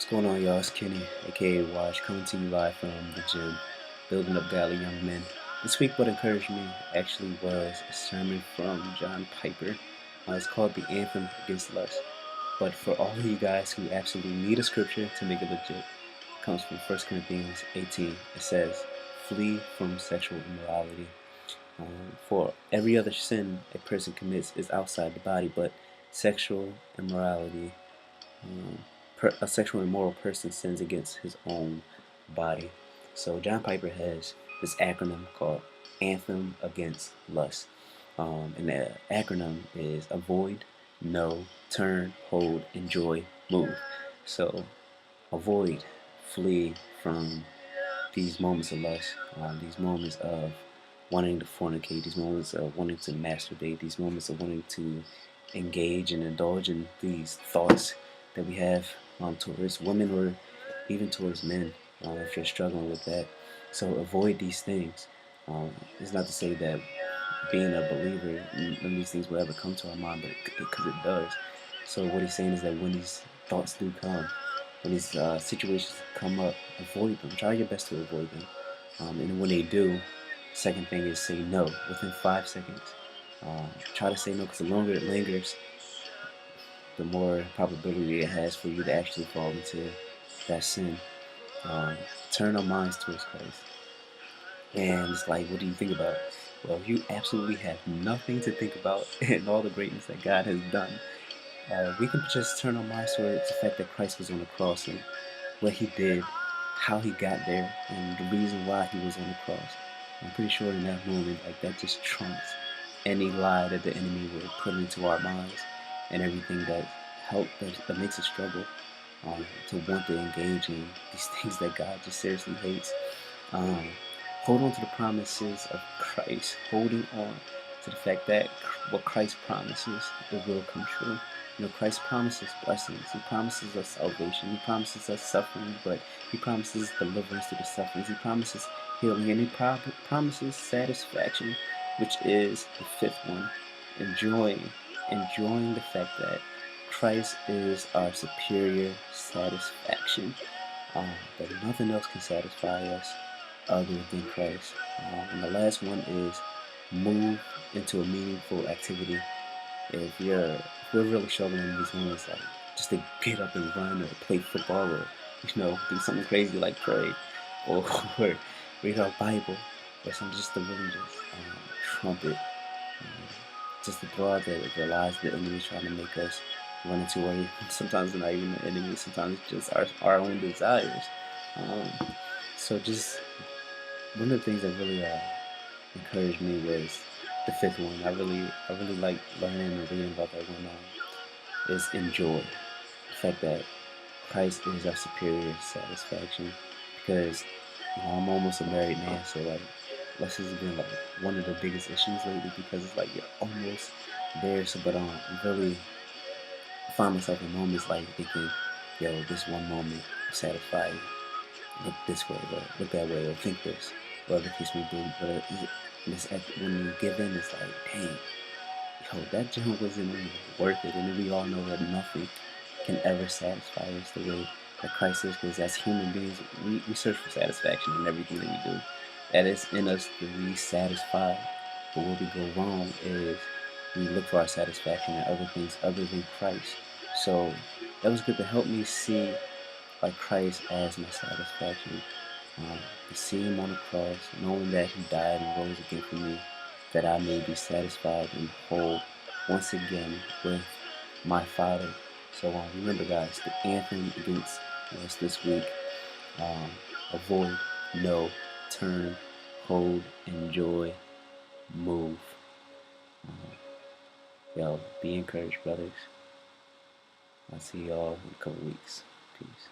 Going on, y'all? It's Kenny, aka Watch, coming to you live from the gym, building up godly young men. This week, what encouraged me actually was a sermon from John Piper. It's called the Anthem Against Lust. But for all of you guys who absolutely need a scripture to make it legit, it comes from 1 Corinthians 18. It says, "Flee from sexual immorality." For every other sin a person commits is outside the body, but sexual immorality a sexually immoral person sins against his own body. So John Piper has this acronym called Anthem Against Lust. And the acronym is avoid, know, turn, hold, enjoy, move. So avoid, flee from these moments of lust, these moments of wanting to fornicate, these moments of wanting to masturbate, these moments of wanting to engage and indulge in these thoughts that we have towards women or even towards men, if you're struggling with that. So avoid these things. It's not to say that being a believer, none of these things will ever come to our mind, but because it does. So what he's saying is that when these thoughts do come, when these situations come up, avoid them. Try your best to avoid them. And when they do, second thing is say no within 5 seconds. Try to say no, because the longer it lingers, the more probability it has for you to actually fall into that sin. Turn our minds towards Christ. And it's like, what do you think about? Well, you absolutely have nothing to think about in all the greatness that God has done. We can just turn our minds towards the fact that Christ was on the cross and what he did, how he got there, and the reason why he was on the cross. I'm pretty sure in that moment, like, that just trumps any lie that the enemy would put into our minds and everything that makes us struggle to want to engage in these things that God just seriously hates. Hold on to the promises of Christ, holding on to the fact that what Christ promises, it will come true. You know, Christ promises blessings. He promises us salvation. He promises us suffering, but he promises deliverance through the sufferings. He promises healing, and he promises satisfaction, which is the fifth one. Enjoying the fact that Christ is our superior satisfaction. That nothing else can satisfy us other than Christ. And the last one is move into a meaningful activity. If we're really struggling in these moments, like just to get up and run or play football or do something crazy like pray or read our Bible or something, just to really just trumpet, just to throw out the lies the enemy is trying to make us run into, or sometimes it's not even the enemy, sometimes it's just our own desires. So just one of the things that really encouraged me was the fifth one. I really like learning and reading about that one. Is enjoy the fact that Christ is our superior satisfaction. Because I'm almost a married man, so like lust has been like one of the biggest issues lately, because it's like you're almost there. So, but really find myself in moments like thinking, yo, this one moment will satisfy you. Look this way, or look that way, or think this, whatever the case may be. But when you give in, it's like, dang, yo, that jump wasn't even worth it. And we all know that nothing can ever satisfy us the way that Christ is, because as human beings, we search for satisfaction in everything that we do. That is in us to be satisfied. But where we go wrong is we look for our satisfaction in other things other than Christ. So that was good to help me see like Christ as my satisfaction. To see him on the cross, knowing that he died and rose again for me, that I may be satisfied and whole once again with my Father. So remember, guys, the anthem against lust this week: avoid, know, turn, hold, enjoy, move. Yo, be encouraged, brothers. I'll see y'all in a couple weeks. Peace.